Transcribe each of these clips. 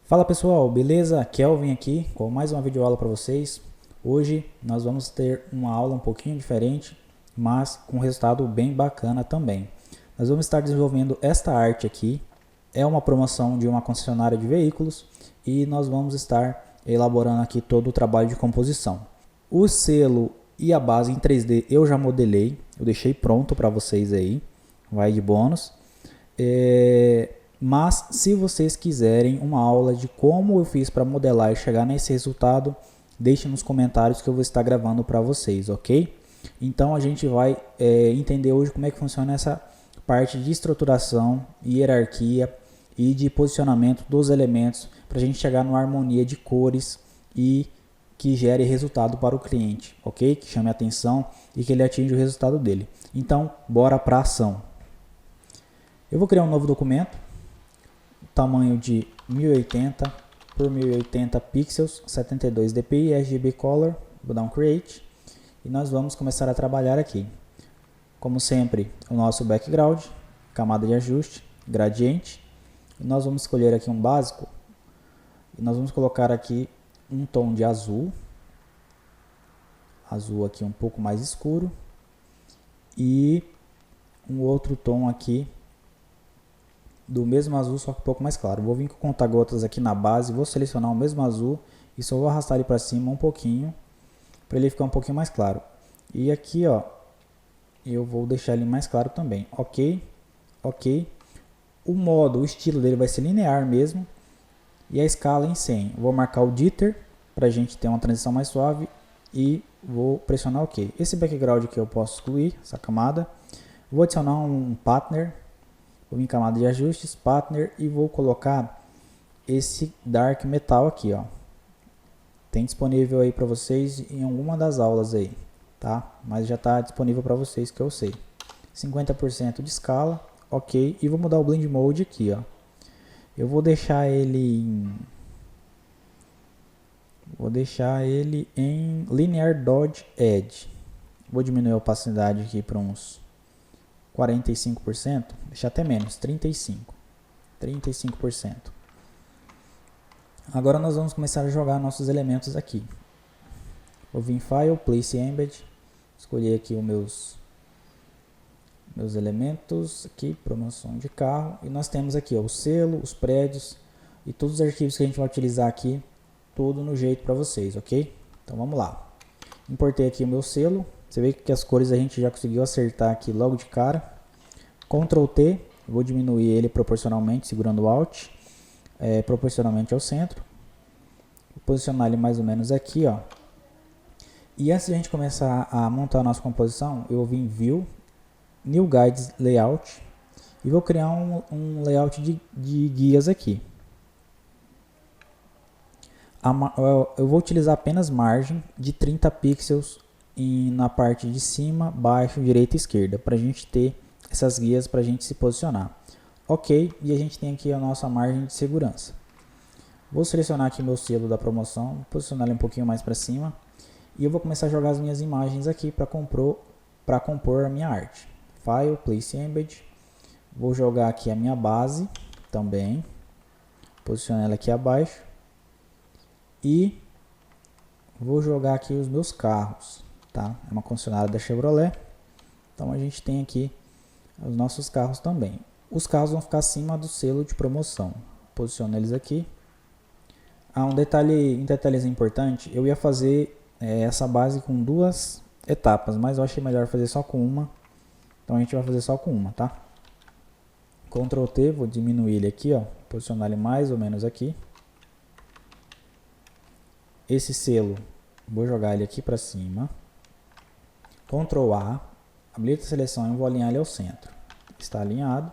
Fala pessoal, beleza? Kelvin aqui com mais uma videoaula para vocês. Hoje nós vamos ter uma aula um pouquinho diferente, mas com resultado bem bacana também. Nós vamos estar desenvolvendo esta arte aqui, é uma promoção de uma concessionária de veículos e nós vamos estar elaborando aqui todo o trabalho de composição. O selo e a base em 3D eu já modelei, eu deixei pronto para vocês aí, vai de bônus. Mas se vocês quiserem uma aula de como eu fiz para modelar e chegar nesse resultado, deixe nos comentários que eu vou estar gravando para vocês, ok? Então a gente vai entender hoje como é que funciona essa parte de estruturação, hierarquia e de posicionamento dos elementos para a gente chegar numa harmonia de cores e que gere resultado para o cliente, ok? Que chame a atenção e que ele atinja o resultado dele. Então, bora para a ação. Eu vou criar um novo documento, tamanho de 1080 por 1080 pixels, 72 dpi, RGB Color, vou dar um Create e nós vamos começar a trabalhar aqui. Como sempre, o nosso background, camada de ajuste, gradiente, e nós vamos escolher aqui um básico e nós vamos colocar aqui um tom de azul, azul aqui um pouco mais escuro e um outro tom aqui do mesmo azul, só que um pouco mais claro. Vou vir com conta-gotas aqui na base, vou selecionar o mesmo azul e só vou arrastar ele para cima um pouquinho, para ele ficar um pouquinho mais claro. E aqui, ó, eu vou deixar ele mais claro também. Ok, ok. O modo, o estilo dele vai ser linear mesmo. E a escala em 100. Vou marcar o jitter, para a gente ter uma transição mais suave. E vou pressionar ok. Esse background aqui eu posso excluir, essa camada. Vou adicionar um partner. Vou vir em camada de ajustes, partner, e vou colocar esse dark metal aqui, ó. Tem disponível aí para vocês em alguma das aulas aí, tá? Mas já está disponível para vocês, que eu sei. 50% de escala, ok. E vou mudar o blend mode aqui, ó. Eu vou deixar ele em linear dodge edge. Vou diminuir a opacidade aqui para uns 45%, deixa até menos, 35%. Agora nós vamos começar a jogar nossos elementos aqui. Vou vir em File, Place Embed, escolher aqui os meus elementos, aqui, promoção de carro, e nós temos aqui ó, o selo, os prédios e todos os arquivos que a gente vai utilizar aqui, tudo no jeito para vocês, ok? Então vamos lá. Importei aqui o meu selo. Você vê que as cores a gente já conseguiu acertar aqui logo de cara. Ctrl T, vou diminuir ele proporcionalmente, segurando o Alt, proporcionalmente ao centro. Vou posicionar ele mais ou menos aqui, ó. E antes de a gente começar a montar a nossa composição, eu vou vir em View, New Guides Layout, e vou criar um layout de guias aqui. Eu vou utilizar apenas margem de 30 pixels na parte de cima, baixo, direita e esquerda, para a gente ter essas guias para a gente se posicionar. Ok, e a gente tem aqui a nossa margem de segurança. Vou selecionar aqui meu selo da promoção, vou posicionar ele um pouquinho mais para cima, e eu vou começar a jogar as minhas imagens aqui para compor a minha arte. File, Place Embed, vou jogar aqui a minha base também, posicionar ela aqui abaixo, e vou jogar aqui os meus carros. Tá? É uma concessionária da Chevrolet, então a gente tem aqui os nossos carros também. Os carros vão ficar acima do selo de promoção. Posiciono eles aqui. Um detalhezinho importante, eu ia fazer essa base com duas etapas, mas eu achei melhor fazer só com uma, então a gente vai fazer só com uma, tá? Ctrl T, vou diminuir ele aqui, ó, posicionar ele mais ou menos aqui. Esse selo, vou jogar ele aqui para cima. Ctrl A, habilita a seleção e vou alinhar ele ao centro. Está alinhado.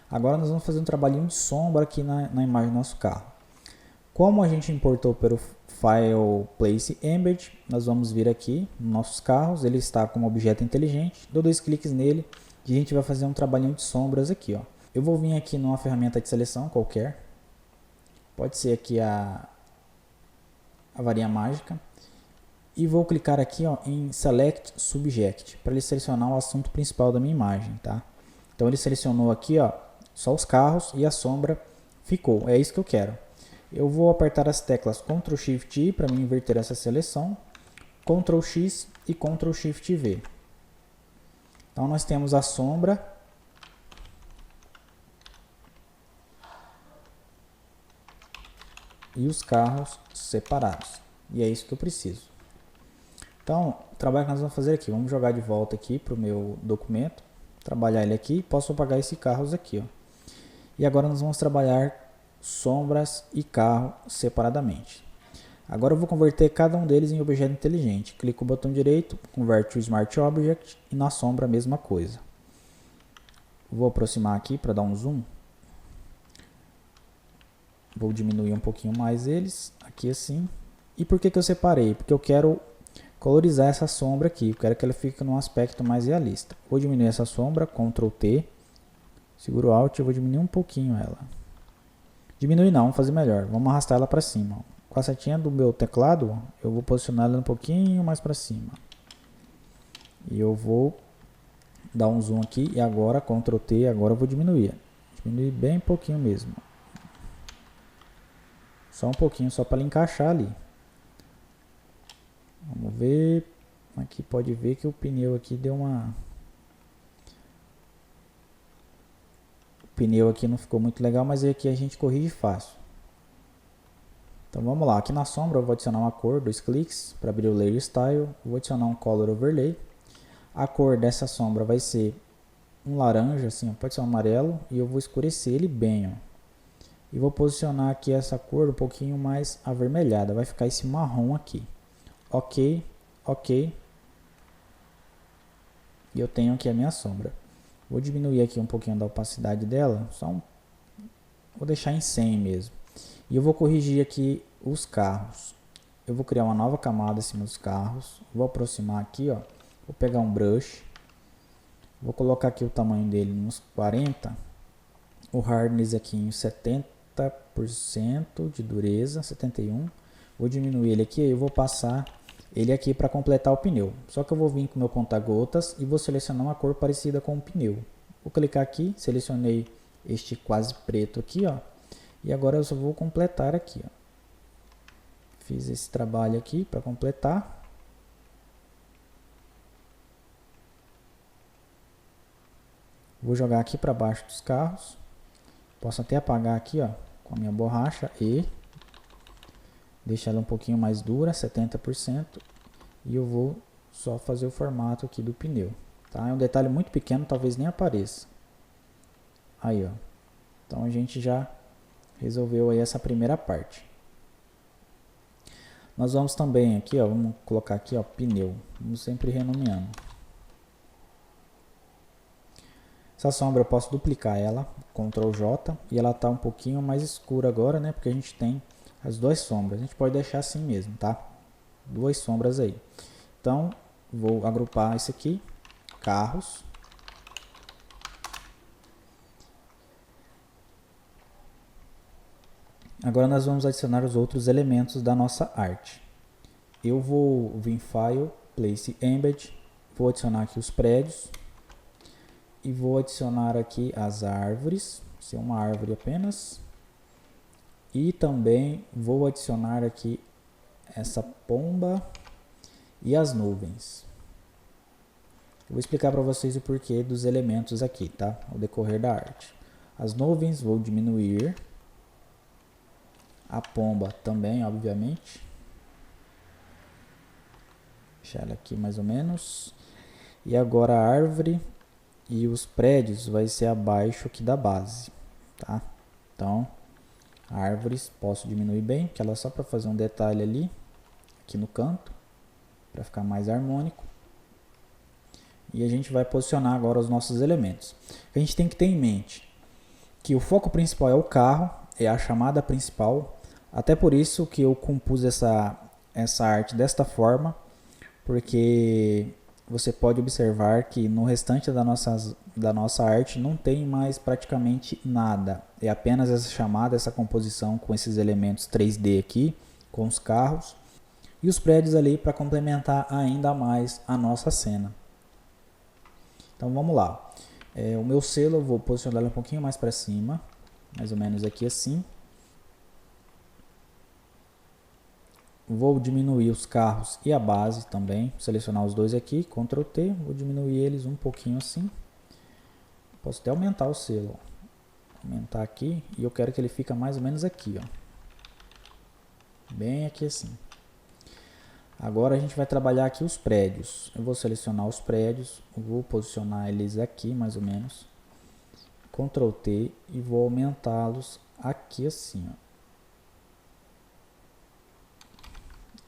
Agora nós vamos fazer um trabalhinho de sombra aqui na imagem do nosso carro. Como a gente importou pelo File Place Embed, nós vamos vir aqui nos nossos carros. Ele está como objeto inteligente. Dou 2 cliques nele e a gente vai fazer um trabalhinho de sombras aqui, ó. Eu vou vir aqui numa ferramenta de seleção qualquer. Pode ser aqui a varinha mágica. E vou clicar aqui ó, em Select Subject, para ele selecionar o assunto principal da minha imagem, tá? Então ele selecionou aqui ó, só os carros e a sombra ficou, é isso que eu quero. Eu vou apertar as teclas Ctrl Shift I para me inverter essa seleção, Ctrl X e Ctrl Shift V. Então nós temos a sombra e os carros separados. E é isso que eu preciso. Então, o trabalho que nós vamos fazer aqui, vamos jogar de volta aqui para o meu documento, trabalhar ele aqui, posso apagar esse carros aqui, ó. E agora nós vamos trabalhar sombras e carro separadamente. Agora eu vou converter cada um deles em objeto inteligente. Clico o botão direito, converte o Smart Object e na sombra a mesma coisa. Vou aproximar aqui para dar um zoom. Vou diminuir um pouquinho mais eles, aqui assim. E por que eu separei? Porque eu quero colorizar essa sombra aqui, eu quero que ela fique num aspecto mais realista. Vou diminuir essa sombra, Ctrl T, seguro o Alt e vou diminuir um pouquinho ela. Diminuir não, vamos fazer melhor, vamos arrastar ela para cima. Com a setinha do meu teclado, eu vou posicionar ela um pouquinho mais para cima. E eu vou dar um zoom aqui e agora, Ctrl T, agora eu vou diminuir. Diminuir bem pouquinho mesmo. Só um pouquinho, só para ela encaixar ali. Vamos ver, aqui pode ver que o pneu aqui deu uma... O pneu aqui não ficou muito legal, mas aqui a gente corrige fácil. Então vamos lá, aqui na sombra eu vou adicionar uma cor, 2 cliques, para abrir o Layer Style, vou adicionar um Color Overlay. A cor dessa sombra vai ser um laranja, assim, pode ser um amarelo, e eu vou escurecer ele bem, ó. E vou posicionar aqui essa cor um pouquinho mais avermelhada, vai ficar esse marrom aqui. Ok, ok. E eu tenho aqui a minha sombra. Vou diminuir aqui um pouquinho da opacidade dela, vou deixar em 100 mesmo. E eu vou corrigir aqui os carros. Eu vou criar uma nova camada em cima dos carros. Vou aproximar aqui, ó. Vou pegar um brush. Vou colocar aqui o tamanho dele nos 40. O hardness aqui em 70% de dureza, 71%. Vou diminuir ele aqui e eu vou passar ele aqui para completar o pneu. Só que eu vou vir com o meu conta-gotas e vou selecionar uma cor parecida com o pneu. Vou clicar aqui, selecionei este quase preto aqui, ó. E agora eu só vou completar aqui, ó. Fiz esse trabalho aqui para completar. Vou jogar aqui para baixo dos carros. Posso até apagar aqui, ó, com a minha borracha e deixar ela um pouquinho mais dura, 70%. E eu vou só fazer o formato aqui do pneu, tá? É um detalhe muito pequeno, talvez nem apareça. Aí, ó. Então a gente já resolveu aí essa primeira parte. Nós vamos também aqui, ó, vamos colocar aqui, ó, pneu. Vamos sempre renomeando. Essa sombra eu posso duplicar ela, Ctrl J, e ela tá um pouquinho mais escura agora, né? Porque a gente tem as duas sombras. A gente pode deixar assim mesmo, tá? Duas sombras aí. Então, vou agrupar isso aqui, carros. Agora nós vamos adicionar os outros elementos da nossa arte. Eu vou vir em File, Place Embed, vou adicionar aqui os prédios. E vou adicionar aqui as árvores, ser uma árvore apenas. E também vou adicionar aqui essa pomba e as nuvens. Eu vou explicar para vocês o porquê dos elementos aqui, tá? Ao decorrer da arte. As nuvens vou diminuir. A pomba também, obviamente. Deixar ela aqui mais ou menos. E agora a árvore e os prédios vai ser abaixo aqui da base, tá? Então, árvores posso diminuir bem, que ela é só para fazer um detalhe ali, aqui no canto, para ficar mais harmônico. E a gente vai posicionar agora os nossos elementos. A gente tem que ter em mente que o foco principal é o carro, é a chamada principal. Até por isso que eu compus essa arte desta forma, porque você pode observar que no restante da nossa arte não tem mais praticamente nada. É apenas essa chamada, essa composição com esses elementos 3D aqui, com os carros. E os prédios ali para complementar ainda mais a nossa cena. Então vamos lá. O meu selo eu vou posicionar ele um pouquinho mais para cima. Mais ou menos aqui assim. Vou diminuir os carros e a base também. Selecionar os dois aqui, Ctrl T. Vou diminuir eles um pouquinho assim. Posso até aumentar o selo. Aumentar aqui. E eu quero que ele fique mais ou menos aqui, ó. Bem aqui assim. Agora a gente vai trabalhar aqui os prédios. Eu vou selecionar os prédios. Vou posicionar eles aqui mais ou menos. Ctrl T. E vou aumentá-los aqui assim, ó.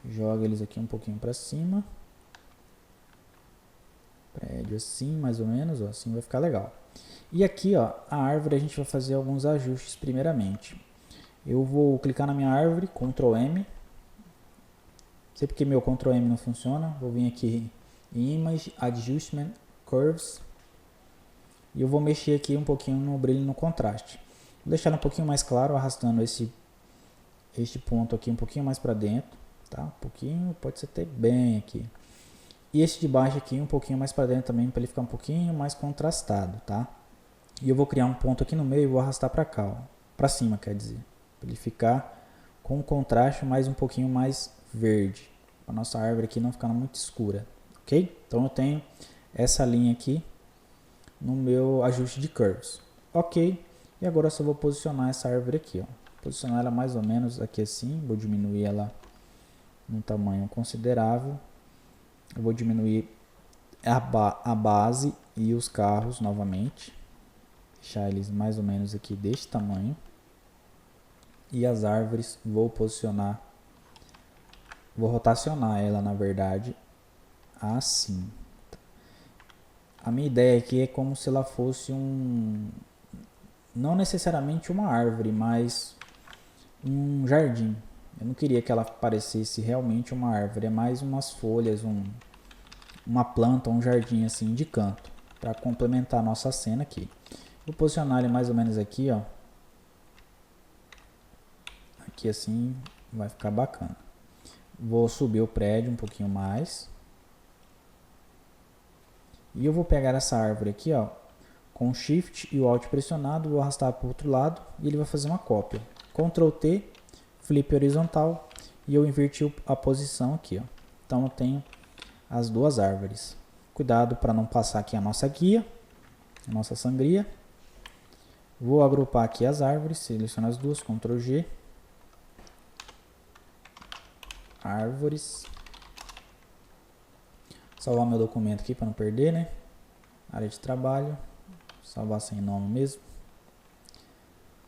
Joga eles aqui um pouquinho para cima. Prédio assim, mais ou menos, ó, assim vai ficar legal. E aqui, ó, a árvore a gente vai fazer alguns ajustes primeiramente. Eu vou clicar na minha árvore, Ctrl M. Não sei porque meu Ctrl M não funciona. Vou vir aqui em Image, Adjustment, Curves. E eu vou mexer aqui um pouquinho no brilho e no contraste. Vou deixar um pouquinho mais claro, arrastando este ponto aqui um pouquinho mais para dentro. Tá? Um pouquinho, pode ser até bem aqui. E esse de baixo aqui um pouquinho mais para dentro também, para ele ficar um pouquinho mais contrastado, tá? E eu vou criar um ponto aqui no meio e vou arrastar para cá, ó, para cima, quer dizer, para ele ficar com um contraste mais um pouquinho mais verde, a nossa árvore aqui não ficar muito escura, ok? Então eu tenho essa linha aqui no meu ajuste de curves, ok? E agora eu só vou posicionar essa árvore aqui, ó, posicionar ela mais ou menos aqui assim, vou diminuir ela num tamanho considerável. Eu vou diminuir a base e os carros novamente. Deixar eles mais ou menos aqui deste tamanho. E as árvores vou posicionar. Vou rotacionar ela na verdade assim. A minha ideia aqui é como se ela fosse não necessariamente uma árvore, mas um jardim. Eu não queria que ela parecesse realmente uma árvore, é mais umas folhas, uma planta, um jardim assim de canto, para complementar a nossa cena aqui. Vou posicionar ele mais ou menos aqui, ó. Aqui assim vai ficar bacana. Vou subir o prédio um pouquinho mais. E eu vou pegar essa árvore aqui, ó, com o Shift e o Alt pressionado, vou arrastar para o outro lado e ele vai fazer uma cópia. Ctrl T, flip horizontal e eu inverti a posição aqui, ó. Então eu tenho as duas árvores. Cuidado para não passar aqui a nossa guia, a nossa sangria. Vou agrupar aqui as árvores, seleciono as duas, Ctrl G. Árvores. Salvar meu documento aqui para não perder, né? Área de trabalho. Salvar sem nome mesmo.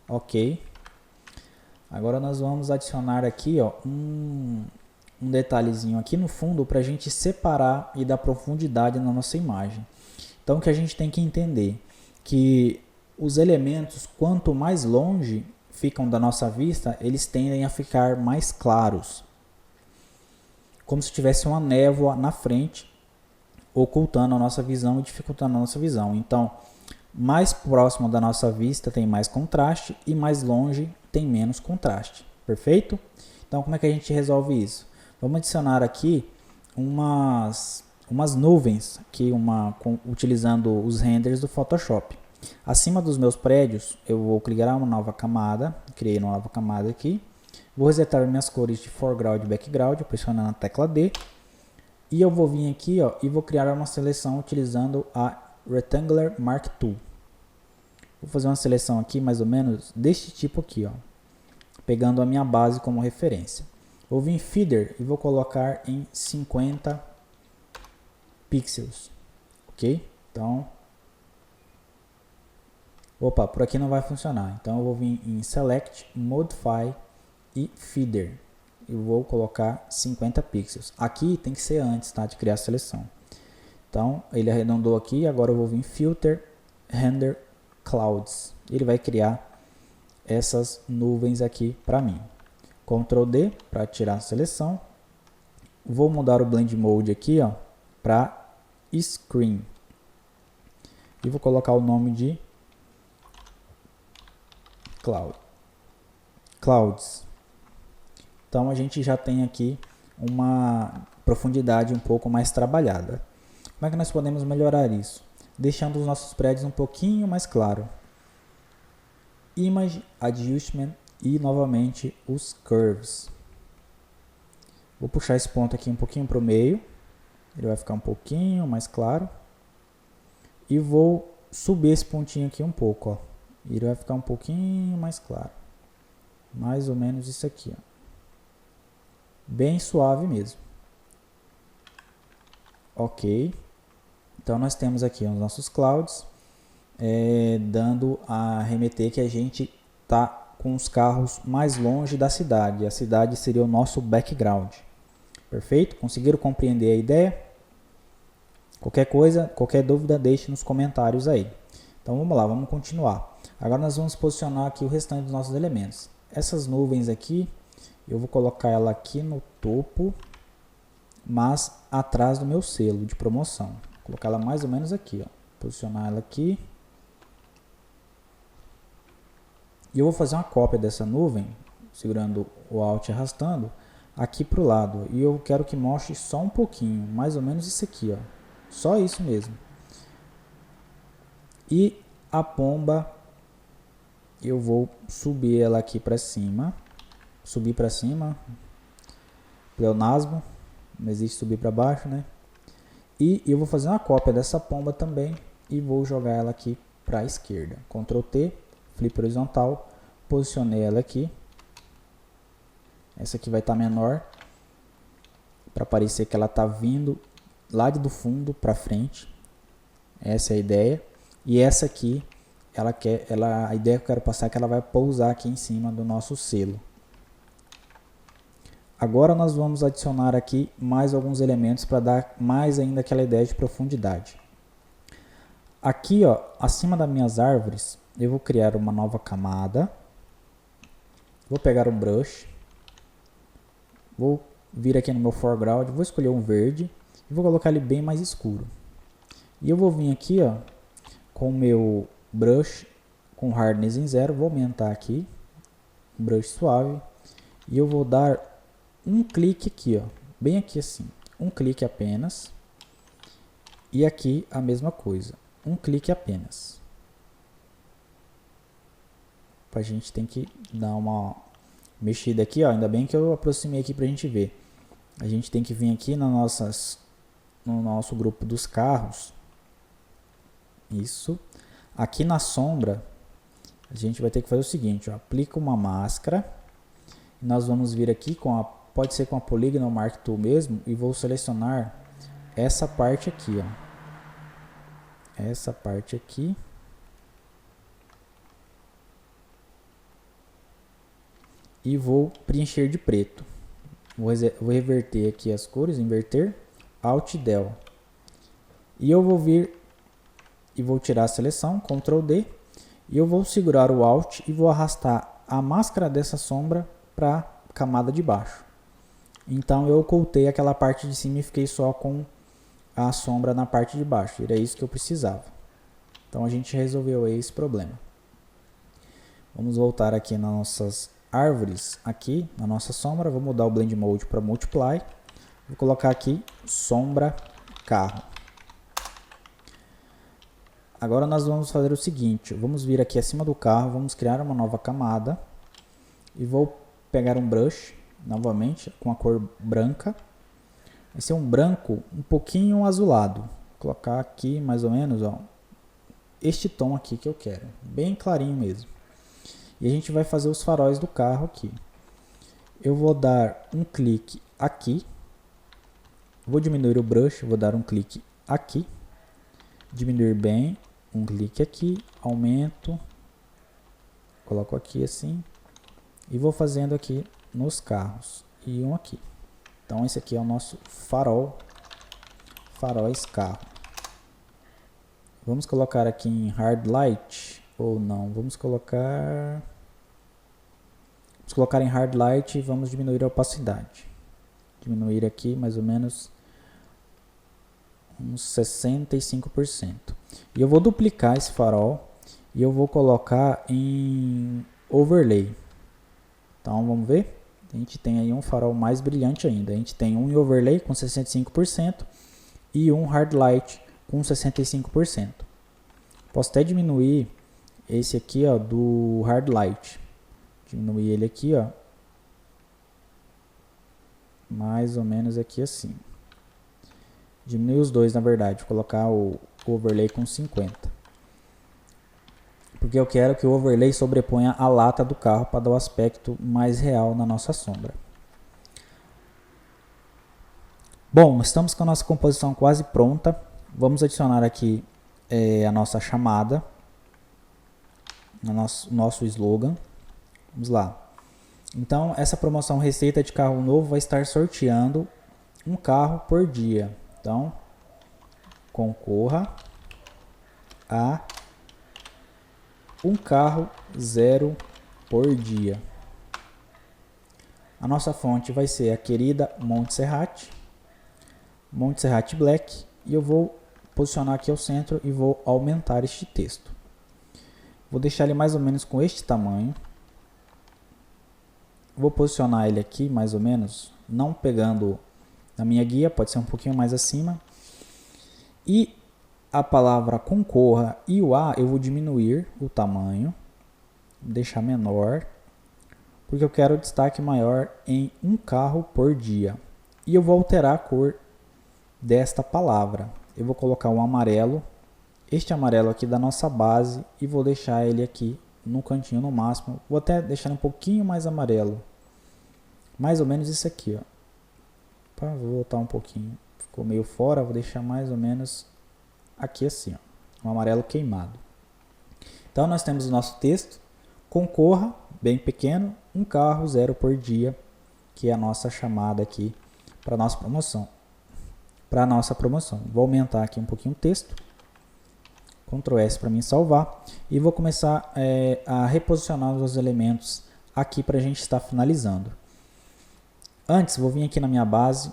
Ok. Agora nós vamos adicionar aqui, ó, um detalhezinho aqui no fundo para a gente separar e dar profundidade na nossa imagem. Então o que a gente tem que entender que os elementos, quanto mais longe ficam da nossa vista, eles tendem a ficar mais claros, como se tivesse uma névoa na frente, ocultando a nossa visão e dificultando a nossa visão. Então, mais próximo da nossa vista tem mais contraste e mais longe tem menos contraste. Perfeito? Então, como é que a gente resolve isso? Vamos adicionar aqui umas nuvens, aqui utilizando os renders do Photoshop. Acima dos meus prédios, eu vou criar uma nova camada, criei uma nova camada aqui. Vou resetar minhas cores de foreground e background, pressionando a tecla D. E eu vou vir aqui, ó, e vou criar uma seleção utilizando a Rectangular Mark II. Vou fazer uma seleção aqui mais ou menos deste tipo aqui, ó, pegando a minha base como referência. Vou vir em Feather e vou colocar em 50 pixels, ok? Então, opa, por aqui não vai funcionar. Então eu vou vir em Select, Modify e Feather. Eu vou colocar 50 pixels. Aqui tem que ser antes, tá, de criar a seleção. Então ele arredondou aqui. Agora eu vou vir em Filter, Render Clouds. Ele vai criar essas nuvens aqui para mim. Ctrl D para tirar a seleção. Vou mudar o Blend Mode aqui, ó, para Screen. E vou colocar o nome de Clouds. Então a gente já tem aqui uma profundidade um pouco mais trabalhada. Como é que nós podemos melhorar isso? Deixando os nossos prédios um pouquinho mais claro. Image, Adjustment e novamente os Curves. Vou puxar esse ponto aqui um pouquinho para o meio. Ele vai ficar um pouquinho mais claro. E vou subir esse pontinho aqui um pouco, ó. Ele vai ficar um pouquinho mais claro. Mais ou menos isso aqui, ó. Bem suave mesmo. Ok. Então nós temos aqui os nossos clouds, dando a remeter que a gente tá com os carros mais longe da cidade. A cidade seria o nosso background. Perfeito? Conseguiram compreender a ideia? Qualquer coisa, qualquer dúvida, deixe nos comentários aí. Então vamos lá, vamos continuar. Agora nós vamos posicionar aqui o restante dos nossos elementos. Essas nuvens aqui, eu vou colocar ela aqui no topo, mas atrás do meu selo de promoção. Vou colocar ela mais ou menos aqui, ó. Posicionar ela aqui. E eu vou fazer uma cópia dessa nuvem, segurando o Alt e arrastando, aqui para o lado. E eu quero que mostre só um pouquinho, mais ou menos isso aqui, ó. Só isso mesmo. E a pomba, eu vou subir ela aqui para cima. Subir para cima. Pleonasmo. Não existe subir para baixo, né? E eu vou fazer uma cópia dessa pomba também. E vou jogar ela aqui para a esquerda. Ctrl T, flip horizontal. Posicionei ela aqui. Essa aqui vai estar menor. Para parecer que ela está vindo lá do fundo para frente. Essa é a ideia. E essa aqui, a ideia que eu quero passar é que ela vai pousar aqui em cima do nosso selo. Agora nós vamos adicionar aqui mais alguns elementos para dar mais ainda aquela ideia de profundidade. Aqui, ó, acima das minhas árvores, eu vou criar uma nova camada. Vou pegar um brush. Vou vir aqui no meu foreground, vou escolher um verde e vou colocar ele bem mais escuro. E eu vou vir aqui, ó, com o meu brush com hardness em 0, vou aumentar aqui, brush suave, e eu vou dar um clique aqui, ó, bem aqui assim, um clique apenas, e aqui a mesma coisa, um clique apenas. A gente tem que dar uma mexida aqui, ó, ainda bem que eu aproximei aqui pra gente ver. A gente tem que vir aqui no nosso grupo dos carros. Isso. Aqui na sombra, a gente vai ter que fazer o seguinte, ó, aplica uma máscara. E nós vamos vir aqui pode ser com a Polygonal Mark Tool mesmo, e vou selecionar essa parte aqui, ó. Essa parte aqui. E vou preencher de preto. Vou reverter aqui as cores, inverter, Alt Del. E eu vou vir e vou tirar a seleção, Ctrl D, e eu vou segurar o Alt e vou arrastar a máscara dessa sombra para a camada de baixo. Então eu ocultei aquela parte de cima e fiquei só com a sombra na parte de baixo. Era isso que eu precisava. Então a gente resolveu esse problema. Vamos voltar aqui nas nossas árvores, aqui na nossa sombra. Vou mudar o Blend Mode para Multiply. Vou colocar aqui sombra carro. Agora nós vamos fazer o seguinte, vamos vir aqui acima do carro, vamos criar uma nova camada e vou pegar um brush, novamente, com a cor branca. Vai ser um branco um pouquinho azulado. Vou colocar aqui mais ou menos, ó, este tom aqui que eu quero, bem clarinho mesmo. E a gente vai fazer os faróis do carro aqui. Eu vou dar um clique aqui, vou diminuir o brush, vou dar um clique aqui, diminuir bem, um clique aqui, aumento, coloco aqui assim, e vou fazendo aqui nos carros, e um aqui. Então esse aqui é o nosso faróis carro. Vamos colocar aqui em Hard Light, ou não, vamos colocar em Hard Light e vamos diminuir a opacidade. Diminuir aqui mais ou menos uns 65%. E eu vou duplicar esse farol e eu vou colocar em Overlay. Então vamos ver. A gente tem aí um farol mais brilhante ainda. A gente tem um em Overlay com 65% e um Hard Light com 65%. Posso até diminuir esse aqui, ó, do Hard Light. Diminuir ele aqui, ó, mais ou menos aqui assim. Diminuir os dois, na verdade, vou colocar o overlay com 50. Porque eu quero que o overlay sobreponha a lata do carro para dar o aspecto mais real na nossa sombra. Bom, estamos com a nossa composição quase pronta. Vamos adicionar aqui a nossa chamada, nosso slogan. Vamos lá. Então, essa promoção Receita de Carro Novo vai estar sorteando um carro por dia. Então, concorra a um carro 0 por dia. A nossa fonte vai ser a querida Montserrat Black, e eu vou posicionar aqui ao centro e vou aumentar este texto. Vou deixar ele mais ou menos com este tamanho. Vou posicionar ele aqui mais ou menos, não pegando na minha guia, pode ser um pouquinho mais acima. E a palavra concorra e o A eu vou diminuir o tamanho, deixar menor, porque eu quero destaque maior em um carro por dia. E eu vou alterar a cor desta palavra. Eu vou colocar um amarelo, este amarelo aqui da nossa base, e vou deixar ele aqui no cantinho no máximo. Vou até deixar um pouquinho mais amarelo, mais ou menos isso aqui, ó. Vou voltar um pouquinho, ficou meio fora, vou deixar mais ou menos aqui assim, ó, um amarelo queimado. Então nós temos o nosso texto: concorra, bem pequeno, um carro 0 por dia, que é a nossa chamada aqui para nossa promoção. Vou aumentar aqui um pouquinho o texto, Ctrl S para mim salvar, e vou começar a reposicionar os elementos aqui para a gente estar finalizando. Antes, vou vir aqui na minha base,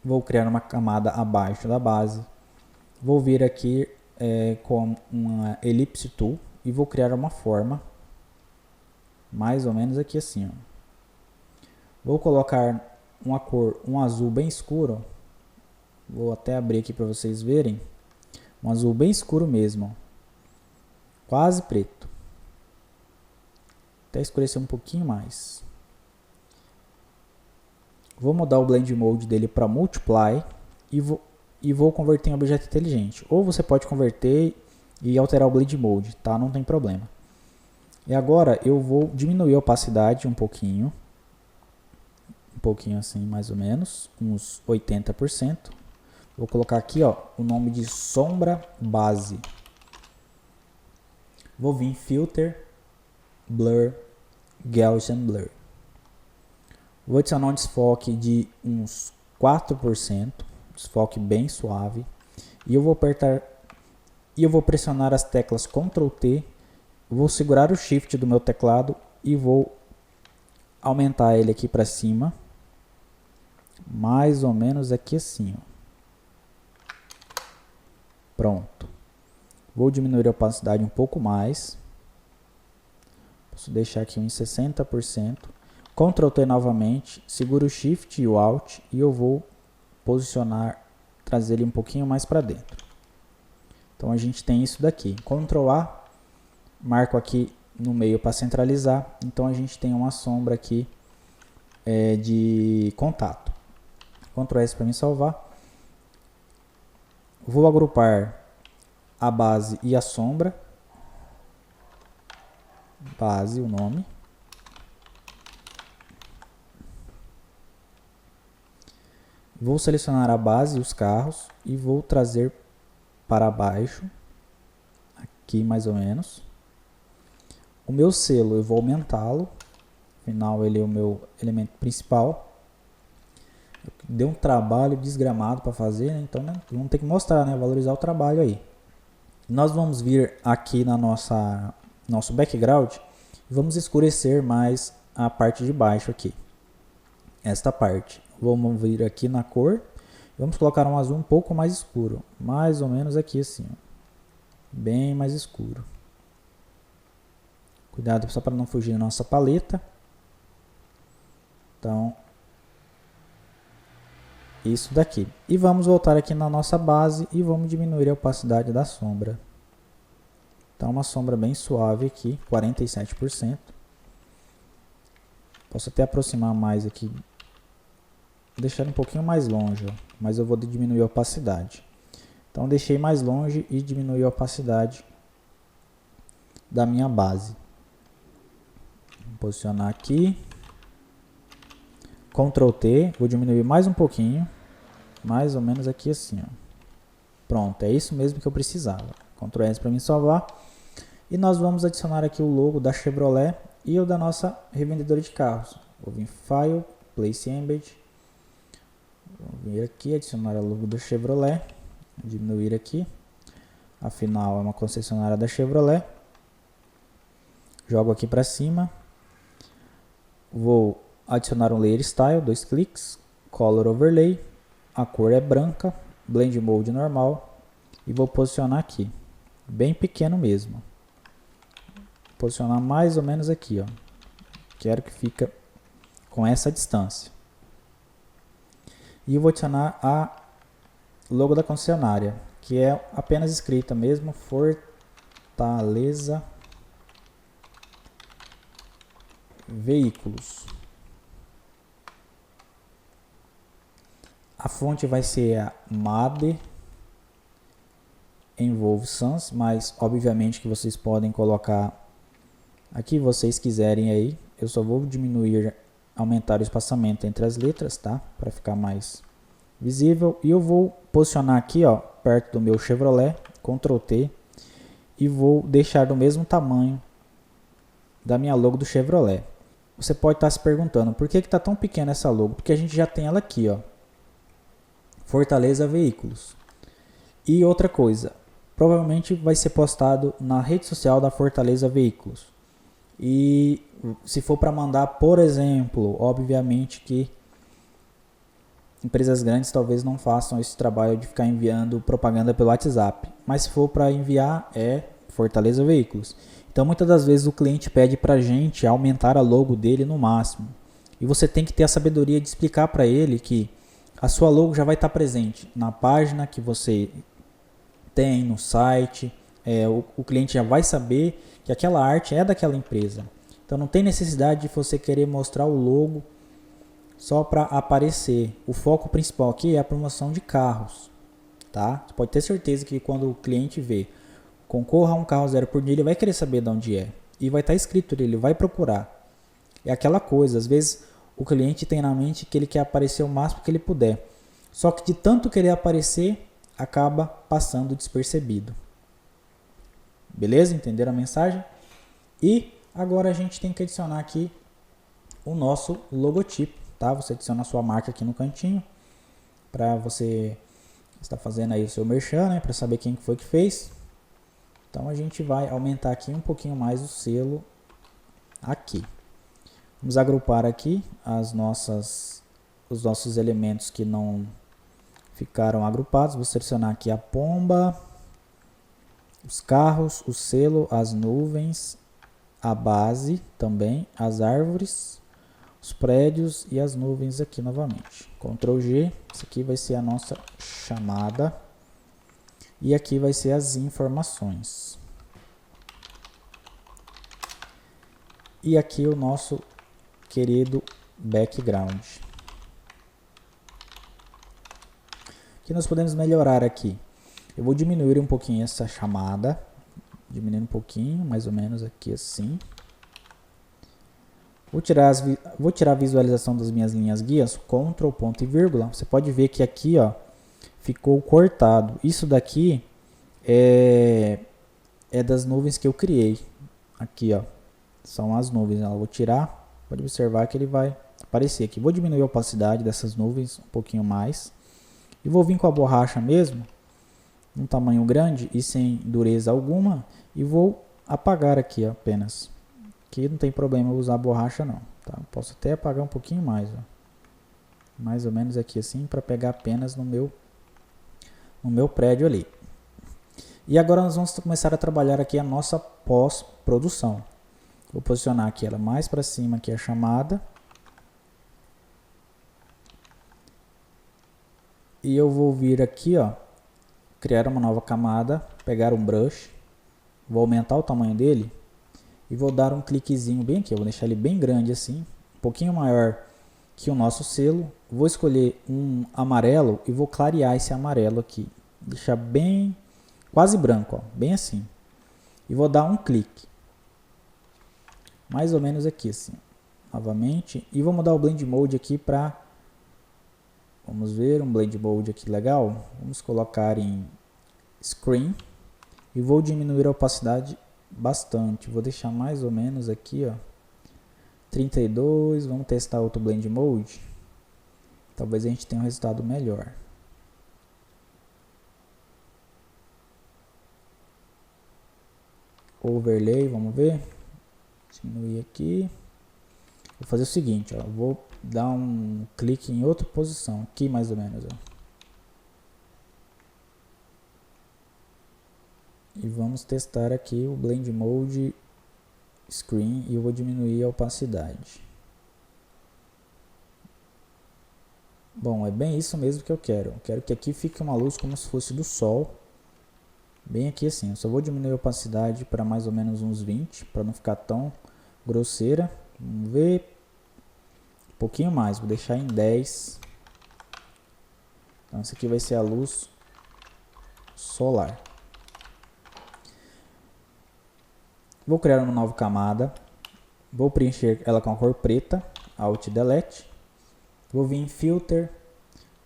vou criar uma camada abaixo da base, vou vir aqui com uma Ellipse Tool e vou criar uma forma, mais ou menos aqui assim, ó. Vou colocar uma cor, um azul bem escuro. Vou até abrir aqui para vocês verem. Um azul bem escuro mesmo. Quase preto. Até escurecer um pouquinho mais. Vou mudar o Blend Mode dele para Multiply. E vou converter em objeto inteligente. Ou você pode converter e alterar o Blend Mode, tá? Não tem problema. E agora eu vou diminuir a opacidade um pouquinho. Um pouquinho assim, mais ou menos. Uns 80%. Vou colocar aqui, ó, o nome de sombra base. Vou vir Filter, Blur, Gaussian Blur. Vou adicionar um desfoque de uns 4%, desfoque bem suave. E eu vou apertar e eu vou pressionar as teclas Ctrl T. Vou segurar o Shift do meu teclado e vou aumentar ele aqui para cima. Mais ou menos aqui assim, ó. Pronto. Vou diminuir a opacidade um pouco mais. Posso deixar aqui em 60%. Ctrl T novamente. Seguro o Shift e o Alt. E eu vou posicionar, trazer ele um pouquinho mais para dentro. Então a gente tem isso daqui. Ctrl A. Marco aqui no meio para centralizar. Então a gente tem uma sombra aqui de contato. Ctrl S para me salvar. Vou agrupar a base e a sombra. Base, o nome. Vou selecionar a base e os carros e vou trazer para baixo. Aqui mais ou menos. O meu selo eu vou aumentá-lo. Afinal ele é o meu elemento principal. Deu um trabalho desgramado para fazer, né? Então, né, vamos ter que mostrar, né? Valorizar o trabalho aí. Nós vamos vir aqui na nosso background e vamos escurecer mais a parte de baixo aqui. Esta parte. Vamos vir aqui na cor. Vamos colocar um azul um pouco mais escuro. Mais ou menos aqui assim, ó. Bem mais escuro. Cuidado só para não fugir da nossa paleta. Então, isso daqui. E vamos voltar aqui na nossa base e vamos diminuir a opacidade da sombra. Então uma sombra bem suave aqui, 47%. Posso até aproximar mais aqui deixar um pouquinho mais longe, ó, mas eu vou diminuir a opacidade. Então deixei mais longe e diminui a opacidade da minha base. Vou posicionar aqui. Ctrl T, vou diminuir mais um pouquinho, mais ou menos aqui assim, ó. Pronto, é isso mesmo que eu precisava. Ctrl S para me salvar. E nós vamos adicionar aqui o logo da Chevrolet e o da nossa revendedora de carros. Vou vir em File, Place Embed. Vou vir aqui, adicionar o logo da Chevrolet. Diminuir aqui. Afinal, é uma concessionária da Chevrolet. Jogo aqui para cima. Vou adicionar um Layer Style, 2 cliques. Color Overlay. A cor é branca. Blend Mode normal. E vou posicionar aqui. Bem pequeno mesmo. Posicionar mais ou menos aqui, ó. Quero que fique com essa distância. E eu vou adicionar a logo da concessionária, que é apenas escrita mesmo, Fortaleza Veículos. A fonte vai ser a MADE Envolve Sans, mas obviamente que vocês podem colocar aqui vocês quiserem aí. Eu só vou diminuir, aumentar o espaçamento entre as letras, tá? Para ficar mais visível. E eu vou posicionar aqui, ó, perto do meu Chevrolet, Ctrl T, e vou deixar do mesmo tamanho da minha logo do Chevrolet. Você pode estar se perguntando, por que está tão pequena essa logo? Porque a gente já tem ela aqui, ó, Fortaleza Veículos. E outra coisa, provavelmente vai ser postado na rede social da Fortaleza Veículos. E se for para mandar, por exemplo, obviamente que empresas grandes talvez não façam esse trabalho de ficar enviando propaganda pelo WhatsApp. Mas se for para enviar, é Fortaleza Veículos. Então muitas das vezes o cliente pede para a gente aumentar a logo dele no máximo. E você tem que ter a sabedoria de explicar para ele que a sua logo já vai estar presente na página que você tem, no site. O cliente já vai saber que aquela arte é daquela empresa. Então não tem necessidade de você querer mostrar o logo só para aparecer. O foco principal aqui é a promoção de carros, tá? Você pode ter certeza que quando o cliente vê concorra a um carro 0 por dia, ele vai querer saber de onde é. E vai estar escrito ali, ele vai procurar. É aquela coisa, às vezes o cliente tem na mente que ele quer aparecer o máximo que ele puder. Só que de tanto querer aparecer, acaba passando despercebido. Beleza? Entenderam a mensagem? E agora a gente tem que adicionar aqui o nosso logotipo, tá? Você adiciona a sua marca aqui no cantinho para você estar fazendo aí o seu merchan, né? Para saber quem foi que fez. Então a gente vai aumentar aqui um pouquinho mais o selo aqui. Vamos agrupar aqui os nossos elementos que não ficaram agrupados. Vou selecionar aqui a pomba, os carros, o selo, as nuvens, a base também, as árvores, os prédios e as nuvens aqui novamente. Ctrl G, isso aqui vai ser a nossa chamada e aqui vai ser as informações. E aqui o nosso querido background. O que nós podemos melhorar aqui? Eu vou diminuir um pouquinho essa chamada, diminuindo um pouquinho, mais ou menos aqui assim. Vou tirar a visualização das minhas linhas guias, Ctrl, ponto e vírgula. Você pode ver que aqui, ó, ficou cortado. Isso daqui é das nuvens que eu criei. Aqui, ó, são as nuvens. Eu vou tirar, pode observar que ele vai aparecer aqui. Vou diminuir a opacidade dessas nuvens um pouquinho mais. E vou vir com a borracha mesmo, um tamanho grande e sem dureza alguma, e vou apagar aqui, ó, apenas. Aqui não tem problema usar a borracha não, tá? Posso até apagar um pouquinho mais, ó. Mais ou menos aqui assim, para pegar apenas no meu prédio ali. E agora nós vamos começar a trabalhar aqui a nossa pós-produção. Vou posicionar aqui ela mais para cima, aqui a chamada. E eu vou vir aqui, ó, criar uma nova camada, pegar um brush, vou aumentar o tamanho dele e vou dar um cliquezinho bem aqui. Eu vou deixar ele bem grande assim, um pouquinho maior aqui o nosso selo, vou escolher um amarelo e vou clarear esse amarelo aqui, deixar bem, quase branco, ó, bem assim, e vou dar um clique, mais ou menos aqui assim, novamente, e vou mudar o Blend Mode aqui para, vamos ver, um Blend Mode aqui legal, vamos colocar em Screen, e vou diminuir a opacidade bastante, vou deixar mais ou menos aqui, ó, 32, vamos testar outro Blend Mode, talvez a gente tenha um resultado melhor. Overlay, vamos ver, diminuir aqui, vou fazer o seguinte, ó, vou dar um clique em outra posição, aqui mais ou menos, ó. E vamos testar aqui o Blend Mode Screen e eu vou diminuir a opacidade. Bom, é bem isso mesmo que eu quero. Eu quero que aqui fique uma luz como se fosse do sol. Bem aqui assim. Eu só vou diminuir a opacidade para mais ou menos uns 20, para não ficar tão grosseira. Vamos ver. Um pouquinho mais, vou deixar em 10. Então essa aqui vai ser a luz solar. Vou criar uma nova camada, vou preencher ela com a cor preta, Alt Delete, vou vir em Filter,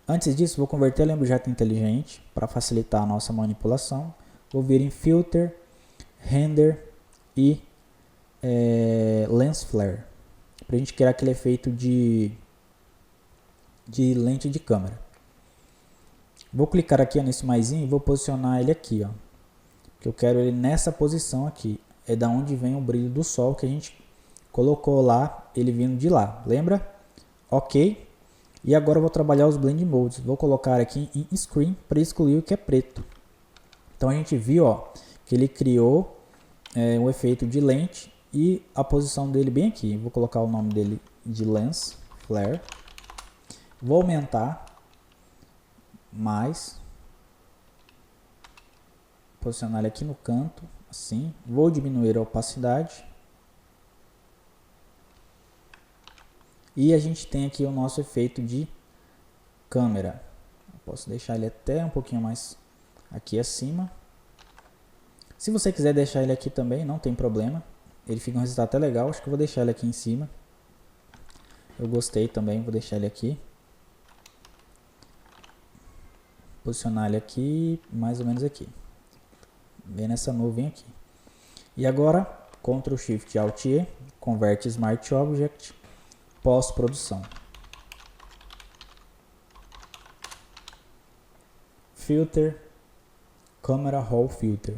antes disso vou converter em objeto inteligente para facilitar a nossa manipulação, vou vir em Filter, Render e Lens Flare, para a gente criar aquele efeito de lente de câmera. Vou clicar aqui nesse maisinho e vou posicionar ele aqui, ó, porque eu quero ele nessa posição aqui. É da onde vem o brilho do sol que a gente colocou lá, ele vindo de lá, lembra? Ok. E agora eu vou trabalhar os Blend Modes. Vou colocar aqui em Screen para excluir o que é preto. Então a gente viu, ó, que ele criou um efeito de lente e a posição dele bem aqui. Vou colocar o nome dele de Lens Flare. Vou aumentar mais. Posicionar ele aqui no canto. Assim, vou diminuir a opacidade e a gente tem aqui o nosso efeito de câmera. Eu posso deixar ele até um pouquinho mais aqui acima. Se você quiser deixar ele aqui também, não tem problema, ele fica um resultado até legal. Acho que eu vou deixar ele aqui em cima. Eu gostei também, vou deixar ele aqui. Posicionar ele aqui, mais ou menos aqui. Bem nessa nuvem aqui. E agora, Ctrl Shift Alt E, converte Smart Object, pós-produção. Filter, Camera Raw Filter.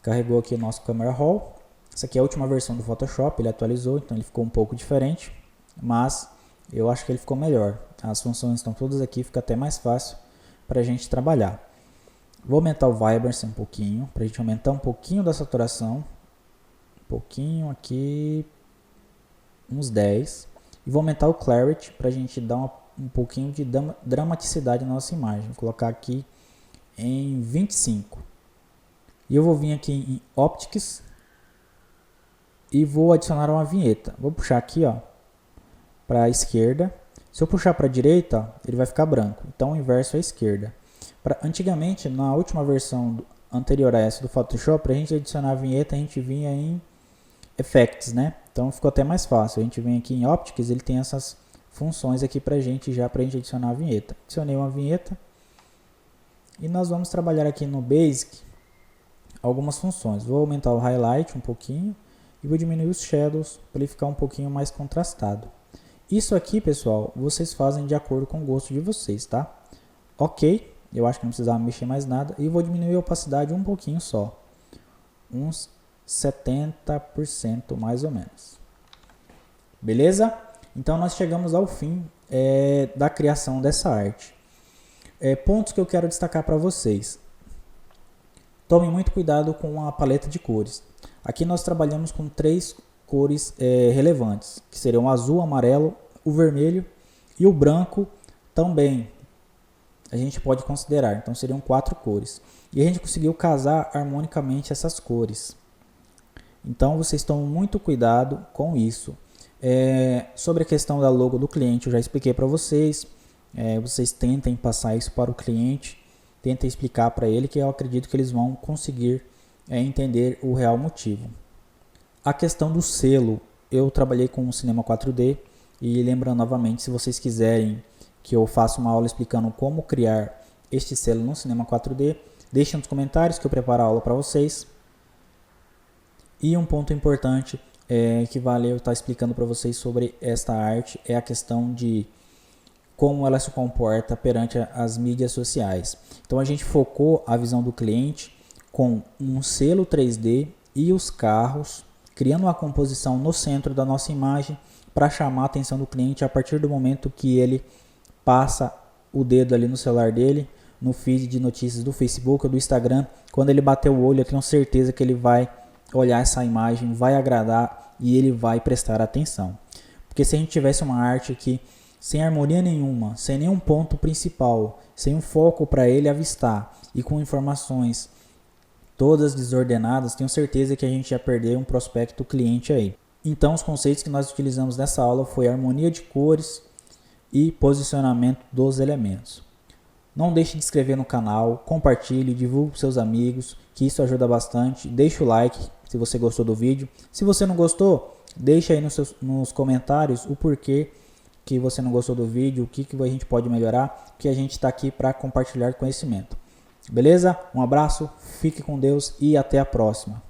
Carregou aqui o nosso Camera Raw. Essa aqui é a última versão do Photoshop, ele atualizou, então ele ficou um pouco diferente, mas eu acho que ele ficou melhor. As funções estão todas aqui, fica até mais fácil para a gente trabalhar. Vou aumentar o Vibrance um pouquinho, para a gente aumentar um pouquinho da saturação. Um pouquinho aqui, uns 10. E vou aumentar o Clarity para a gente dar um pouquinho de dramaticidade na nossa imagem. Vou colocar aqui em 25. E eu vou vir aqui em Optics e vou adicionar uma vinheta. Vou puxar aqui, ó, para a esquerda. Se eu puxar para a direita, ó, ele vai ficar branco. Então o inverso é a esquerda. Antigamente, na última versão anterior a essa do Photoshop, para a gente adicionar a vinheta, a gente vinha em Effects, né? Então ficou até mais fácil. A gente vem aqui em Optics, ele tem essas funções aqui para a gente adicionar a vinheta. Adicionei uma vinheta e nós vamos trabalhar aqui no Basic algumas funções. Vou aumentar o Highlight um pouquinho e vou diminuir os Shadows para ele ficar um pouquinho mais contrastado. Isso aqui, pessoal, vocês fazem de acordo com o gosto de vocês, tá? Ok. Eu acho que não precisava mexer mais nada. E vou diminuir a opacidade um pouquinho só. Uns 70% mais ou menos. Beleza? Então nós chegamos ao fim da criação dessa arte. Pontos que eu quero destacar para vocês. Tomem muito cuidado com a paleta de cores. Aqui nós trabalhamos com 3 cores relevantes. Que seriam o azul, o amarelo, o vermelho e o branco também. A gente pode considerar, então seriam 4 cores. E a gente conseguiu casar harmonicamente essas cores. Então vocês tomem muito cuidado com isso. Sobre a questão da logo do cliente, eu já expliquei para vocês. Vocês tentem passar isso para o cliente, tentem explicar para ele, que eu acredito que eles vão conseguir entender o real motivo. A questão do selo, eu trabalhei com o Cinema 4D e lembrando novamente, se vocês quiserem que eu faça uma aula explicando como criar este selo no Cinema 4D, deixem nos comentários que eu preparo a aula para vocês. E um ponto importante que vale eu estar explicando para vocês sobre esta arte é a questão de como ela se comporta perante as mídias sociais. Então a gente focou a visão do cliente com um selo 3D e os carros, criando uma composição no centro da nossa imagem para chamar a atenção do cliente a partir do momento que ele passa o dedo ali no celular dele, no feed de notícias do Facebook ou do Instagram. Quando ele bater o olho, eu tenho certeza que ele vai olhar essa imagem, vai agradar e ele vai prestar atenção. Porque se a gente tivesse uma arte aqui sem harmonia nenhuma, sem nenhum ponto principal, sem um foco para ele avistar e com informações todas desordenadas, tenho certeza que a gente ia perder um prospecto cliente aí. Então os conceitos que nós utilizamos nessa aula foi harmonia de cores e posicionamento dos elementos. Não deixe de se inscrever no canal, compartilhe, divulgue para seus amigos, que isso ajuda bastante. Deixe o like se você gostou do vídeo. Se você não gostou, deixe aí nos comentários o porquê que você não gostou do vídeo, o que a gente pode melhorar, que a gente está aqui para compartilhar conhecimento. Beleza? Um abraço, fique com Deus e até a próxima.